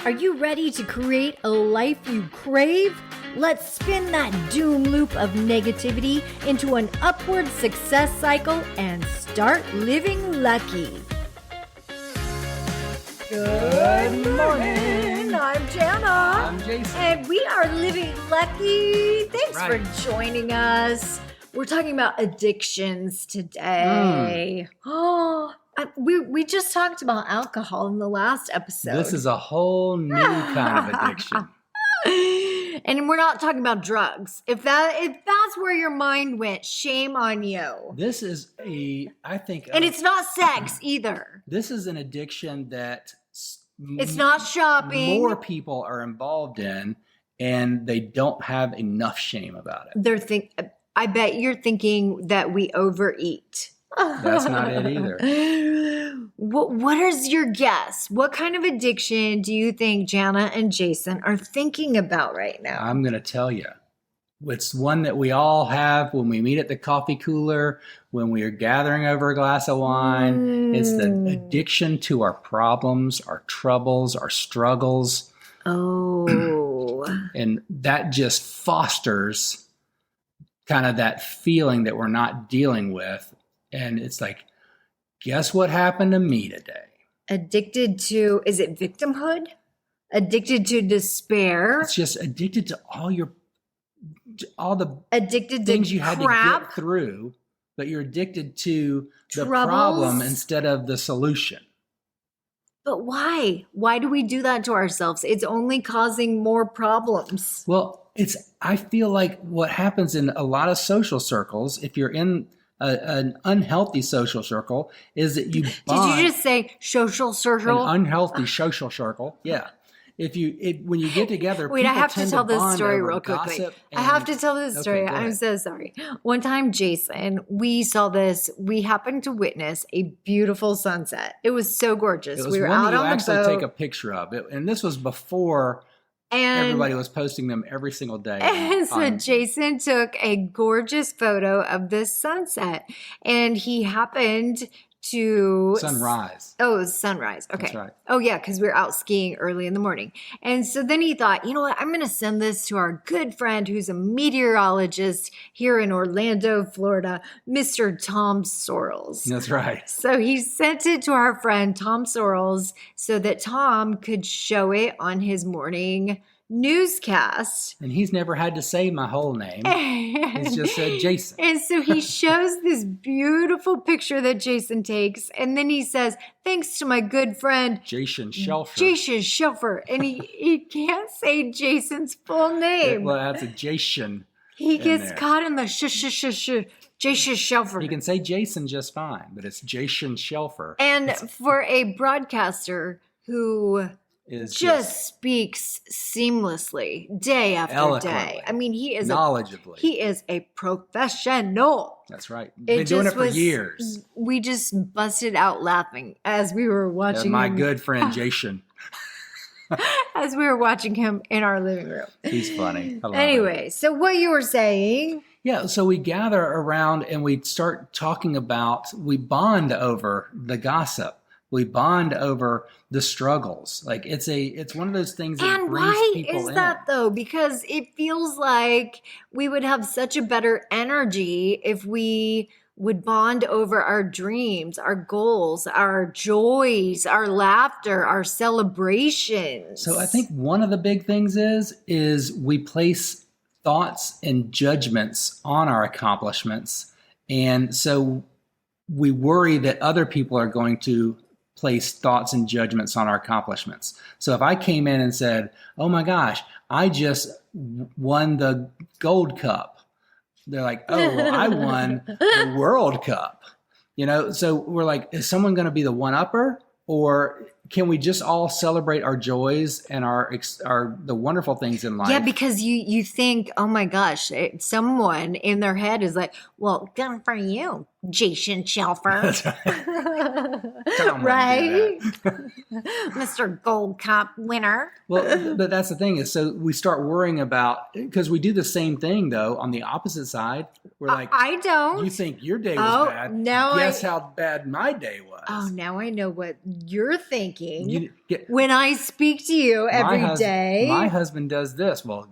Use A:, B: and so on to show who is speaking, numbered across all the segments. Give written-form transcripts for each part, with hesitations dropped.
A: Are you ready to create a life you crave? Let's spin that doom loop of negativity into an upward success cycle and start living lucky. Good morning. I'm Jana.
B: I'm Jason.
A: And we are living lucky. Thanks
B: right.
A: for joining us. We're talking about addictions today. Oh, we just talked about alcohol in the last episode.
B: This is a whole new kind of addiction.
A: And we're not talking about drugs. If that's where your mind went, shame on you.
B: This is I think.
A: And it's not sex either.
B: This is an addiction that
A: it's not shopping.
B: More people are involved in, and they don't have enough shame about it.
A: I bet you're thinking that we overeat.
B: That's not it either.
A: What is your guess? What kind of addiction do you think Jana and Jason are thinking about right now?
B: I'm going to tell you. It's one that we all have when we meet at the coffee cooler, when we are gathering over a glass of wine. It's the addiction to our problems, our troubles, our struggles.
A: Oh.
B: And that just fosters kind of that feeling that we're not dealing with. And it's like, guess what happened to me today?
A: Addicted to, is it victimhood? Addicted to despair?
B: It's just addicted to all the
A: addicted
B: things
A: to
B: you had
A: crap.
B: to get through, but you're addicted to the
A: Troubles.
B: problem instead of the solution.
A: But why? Why do we do that to ourselves? It's only causing more problems.
B: Well, I feel like what happens in a lot of social circles, if you're in an unhealthy social circle, is that you bond.
A: Did you just say social circle?
B: An unhealthy social circle, yeah. When you get together,
A: wait, I have to
B: tend
A: tell this
B: bond
A: story
B: over
A: real quickly.
B: gossip
A: I have to tell this story.
B: go
A: I'm
B: ahead.
A: so sorry. One time, Jason, we saw this. We happened to witness a beautiful sunset. It was so gorgeous.
B: It was
A: We were
B: one
A: out
B: that you
A: on the
B: actually
A: boat.
B: take a picture of it, and this was before
A: And
B: everybody was posting them every single day.
A: And so Jason took a gorgeous photo of this sunset, and he happened to
B: sunrise.
A: Oh, it was sunrise. Okay.
B: That's right.
A: Oh, yeah, because we were out skiing early in the morning. And so then he thought, you know what? I'm going to send this to our good friend who's a meteorologist here in Orlando, Florida, Mr. Tom Sorrells.
B: That's right.
A: So he sent it to our friend Tom Sorrells so that Tom could show it on his morning newscast.
B: And he's never had to say my whole name. He's just said Jason.
A: And so he shows this beautiful picture that Jason takes. And then he says, thanks to my good friend,
B: Jason Shelfer.
A: Jason Shelfer. And he can't say Jason's full name.
B: Well, that's a Jason.
A: He gets caught in the Jason Shelfer.
B: He can say Jason just fine, but it's Jason Shelfer.
A: And for a broadcaster who just speaks seamlessly day after day. I mean, he is
B: knowledgeably.
A: He is a professional.
B: That's right. Been doing it for years.
A: We just busted out laughing as we were watching
B: my good friend Jason.
A: As we were watching him in our living room.
B: He's funny.
A: Anyway, so what you were saying.
B: Yeah, so we gather around and we start talking we bond over the gossip. We bond over the struggles. Like it's one of those things that brings people in.
A: And why is that though? Because it feels like we would have such a better energy if we would bond over our dreams, our goals, our joys, our laughter, our celebrations.
B: So I think one of the big things is we place thoughts and judgments on our accomplishments. And so we worry that other people are going to place thoughts and judgments on our accomplishments. So if I came in and said, oh my gosh, I just won the gold cup. They're like, oh, well, I won the World Cup. So we're like, is someone going to be the one-upper? Or can we just all celebrate our joys and the wonderful things in life?
A: Yeah, because you think, oh my gosh, someone in their head is like, well, good for you, Jason Shelfer. Right? Mr. Gold Cup winner.
B: Well, but that's the thing is, so we start worrying about, because we do the same thing though on the opposite side. We're like,
A: I don't.
B: You think your day was bad.
A: Now
B: Guess how bad my day was.
A: Oh, now I know what you're thinking. when I speak to you every day.
B: My husband does this. Well,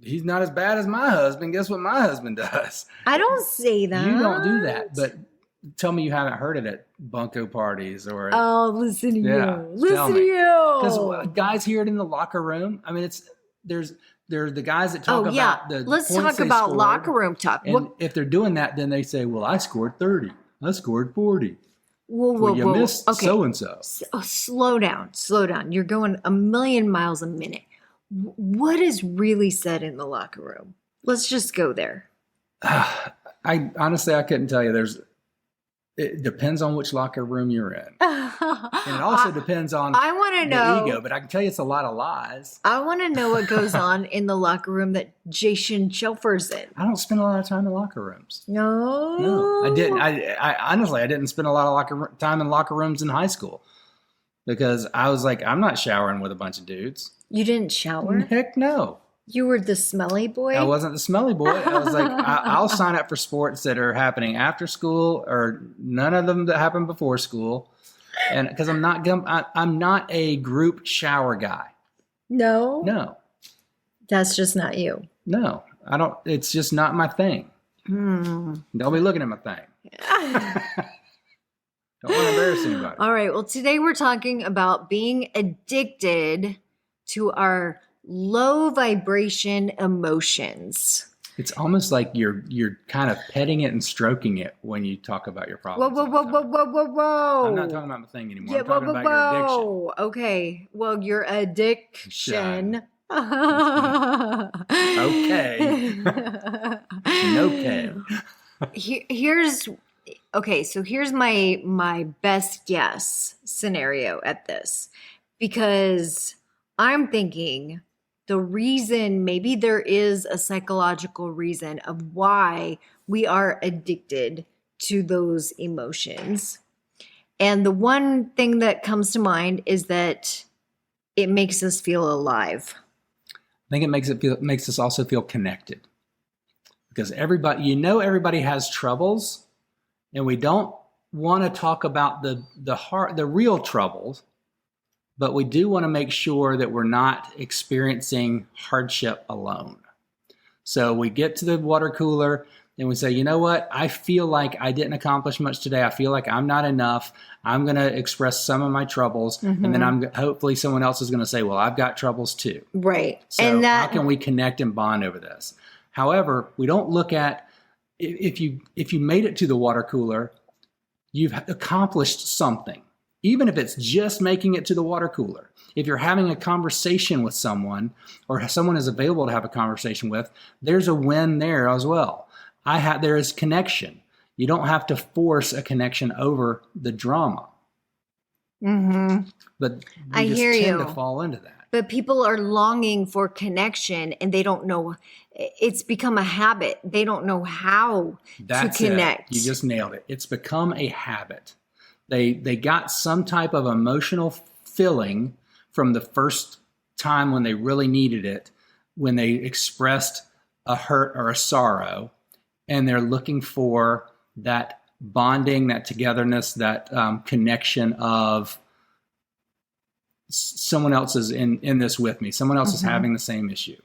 B: he's not as bad as my husband. Guess what my husband does?
A: I don't say that.
B: You don't do that. But tell me you haven't heard it at bunko parties or.
A: Oh, listen to you. Listen to you.
B: Because guys hear it in the locker room. I mean, there's the guys that talk about the
A: Let's
B: points
A: talk about
B: scored.
A: locker room talk.
B: And if they're doing that, then they say, well, I scored 30. I scored 40.
A: Whoa,
B: you missed so-and-so.
A: Slow down. You're going a million miles a minute. What is really said in the locker room? Let's just go there.
B: I couldn't tell you. It depends on which locker room you're in. And it also depends on the ego, but I can tell you it's a lot of lies.
A: I want to know what goes on in the locker room that Jason Shelfer's in.
B: I don't spend a lot of time in locker rooms.
A: No,
B: I didn't. I honestly, I didn't spend a lot of time in locker rooms in high school because I was like, I'm not showering with a bunch of dudes.
A: You didn't shower?
B: Heck no.
A: You were the smelly boy?
B: I wasn't the smelly boy. I was like, I'll sign up for sports that are happening after school or none of them that happen before school. And because I'm not a group shower guy.
A: No. That's just not you.
B: No, I don't. It's just not my thing. Don't be looking at my thing. Don't want to embarrass anybody.
A: All right. Well, today we're talking about being addicted to our low vibration emotions.
B: It's almost like you're kind of petting it and stroking it when you talk about your problems.
A: Whoa.
B: I'm not talking about my thing anymore. I'm talking about your addiction.
A: Okay. Well, your addiction.
B: Okay. Okay.
A: Here's my best guess scenario at this, because I'm thinking the reason, maybe there is a psychological reason of why we are addicted to those emotions. And the one thing that comes to mind is that it makes us feel alive.
B: I think it makes us also feel connected. Because everybody has troubles, and we don't want to talk about the real troubles. But we do want to make sure that we're not experiencing hardship alone. So we get to the water cooler and we say, you know what? I feel like I didn't accomplish much today. I feel like I'm not enough. I'm going to express some of my troubles. Mm-hmm. And then hopefully someone else is going to say, well, I've got troubles too.
A: Right.
B: So how can we connect and bond over this? However, we don't look at, if you made it to the water cooler, you've accomplished something. Even if it's just making it to the water cooler. If you're having a conversation with someone or someone is available to have a conversation with, there's a win there as well. There is connection. You don't have to force a connection over the drama.
A: Mm-hmm.
B: But
A: I hear you.
B: Tend to fall into that.
A: But people are longing for connection and they don't know. It's become a habit. They don't know how to connect.
B: You just nailed it. It's become a habit. They got some type of emotional filling from the first time when they really needed it, when they expressed a hurt or a sorrow, and they're looking for that bonding, that togetherness, that connection of someone else is in this with me. Someone else is having the same issue.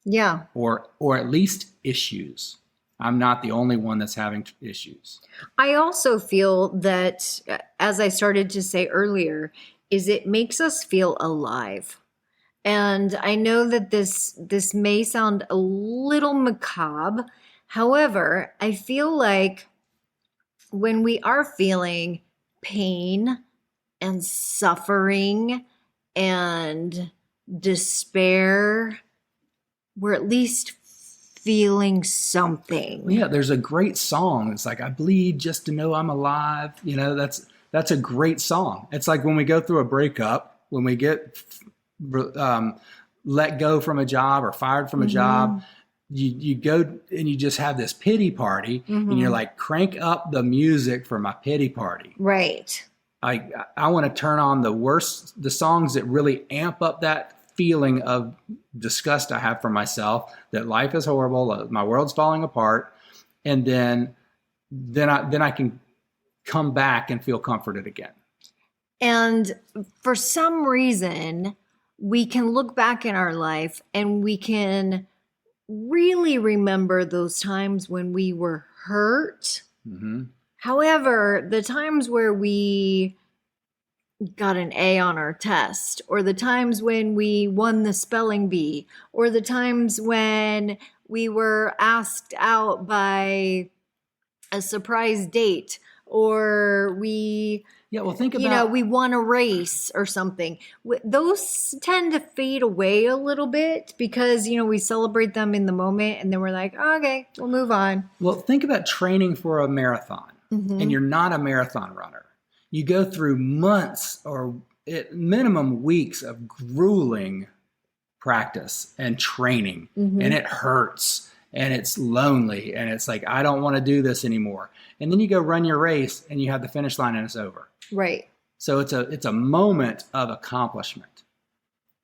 A: Yeah.
B: Or at least issues. I'm not the only one that's having issues. I
A: also feel that, as I started to say earlier, is it makes us feel alive. And I know that this may sound a little macabre. However, I feel like when we are feeling pain and suffering and despair, we're at least feeling something.
B: Yeah, there's a great song. It's like, I bleed just to know I'm alive. You know, that's a great song. It's like when we go through a breakup, when we get let go from a job or fired from a job, you go and you just have this pity party and you're like, crank up the music for my pity party.
A: Right.
B: I want to turn on the songs that really amp up that feeling of disgust I have for myself, that life is horrible, my world's falling apart, and then I can come back and feel comforted again.
A: And for some reason, we can look back in our life and we can really remember those times when we were hurt.
B: Mm-hmm.
A: However, the times where we got an A on our test, or the times when we won the spelling bee, or the times when we were asked out by a surprise date, or we
B: think about,
A: we won a race or something. Those tend to fade away a little bit because we celebrate them in the moment and then we're like, oh, okay, we'll move on.
B: Well, think about training for a marathon, and you're not a marathon runner. You go through months or at minimum weeks of grueling practice and training, and it hurts and it's lonely and it's like, I don't want to do this anymore. And then you go run your race and you have the finish line and it's over.
A: Right.
B: So it's a moment of accomplishment.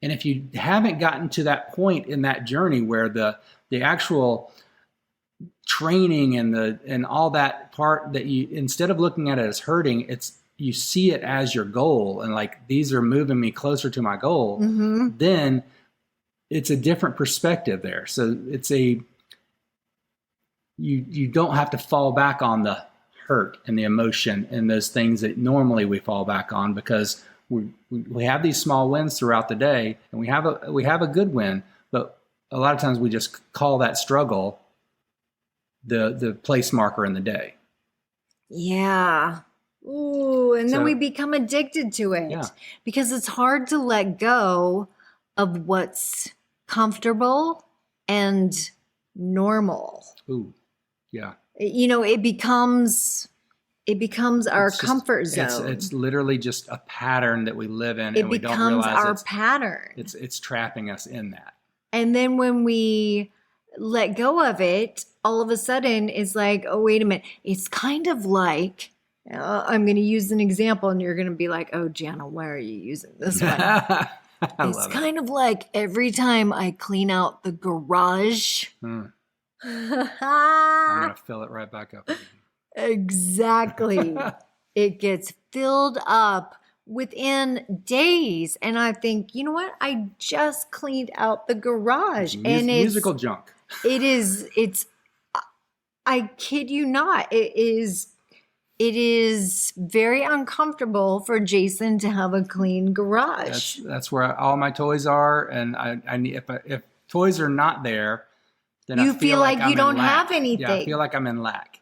B: And if you haven't gotten to that point in that journey where the actual training and all that part, that you, instead of looking at it as hurting, you see it as your goal and like, these are moving me closer to my goal, then it's a different perspective there. So it's you don't have to fall back on the hurt and the emotion and those things that normally we fall back on, because we have these small wins throughout the day, and we have a good win, but a lot of times we just call that struggle the place marker in the day.
A: Yeah. Ooh, and then we become addicted to it because it's hard to let go of what's comfortable and normal.
B: Ooh, yeah.
A: It becomes our comfort zone.
B: It's literally just a pattern that we live in,
A: and
B: we don't
A: becomes
B: realize
A: our pattern.
B: It's trapping us in that.
A: And then when we let go of it, all of a sudden it's like, oh, wait a minute. It's kind of like, I'm going to use an example and you're going to be like, oh, Jana, why are you using this one? It's kind of like every time I clean out the garage.
B: I'm going to fill it right back up again.
A: Exactly. It gets filled up within days. And I think, you know what? I just cleaned out the garage. And it's
B: musical junk.
A: I kid you not. It is very uncomfortable for Jason to have a clean garage.
B: That's where all my toys are. And I need, if toys are not there, then
A: you
B: I feel
A: like you don't have anything.
B: Yeah, I feel like I'm in lack.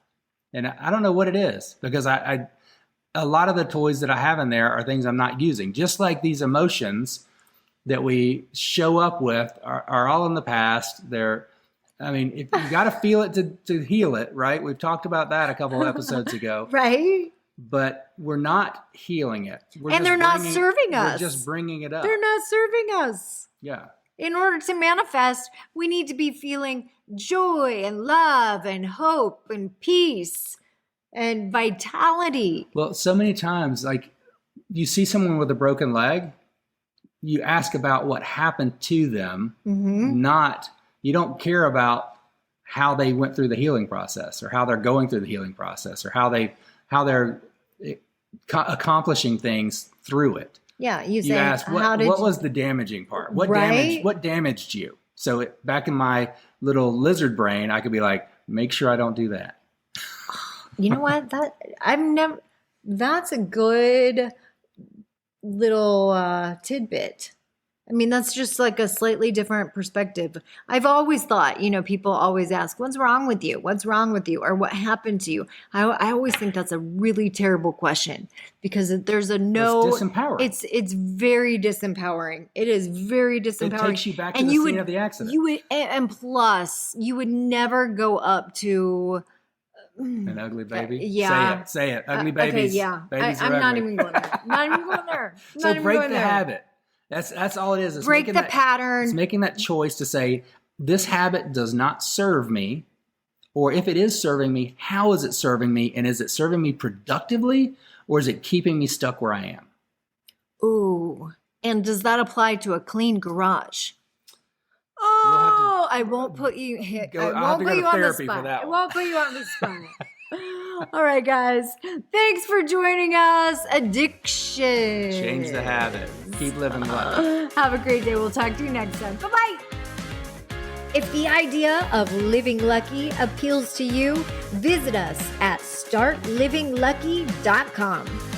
B: And I don't know what it is, because a lot of the toys that I have in there are things I'm not using. Just like these emotions that we show up with are all in the past. If you got to feel it to heal it, right? We've talked about that a couple of episodes ago.
A: Right.
B: But we're not healing it.
A: They're not serving us.
B: We're just bringing it up.
A: They're not serving us.
B: Yeah.
A: In order to manifest, we need to be feeling joy and love and hope and peace and vitality.
B: Well, so many times, like, you see someone with a broken leg, you ask about what happened to them, you don't care about how they went through the healing process, or how they're going through the healing process, or how they're accomplishing things through it.
A: Yeah, you
B: ask, what was the damaging part? What damaged you? So back in my little lizard brain, I could be like, make sure I don't do that.
A: You know what? That's a good little tidbit. I mean, that's just like a slightly different perspective. I've always thought, people always ask, what's wrong with you? What's wrong with you? Or what happened to you? I always think that's a really terrible question, because there's it's
B: disempowering.
A: It's very disempowering. It is very disempowering.
B: It takes you back to the scene of the accident.
A: And plus, you would never go up to
B: an ugly baby.
A: Yeah.
B: Say it. Ugly babies.
A: Okay, yeah.
B: I'm
A: not even going there. Not even going there.
B: So break the habit. That's all it is. It's
A: break the pattern.
B: It's making that choice to say, this habit does not serve me, or if it is serving me, how is it serving me? And is it serving me productively, or is it keeping me stuck where I am?
A: Ooh. And does that apply to a clean garage? Oh, I won't put you. I won't put you on the spot. I won't put you on the spot. All right, guys. Thanks for joining us. Addiction.
B: Change the habit. Keep living lucky.
A: Have a great day. We'll talk to you next time. Bye-bye. If the idea of living lucky appeals to you, visit us at startlivinglucky.com.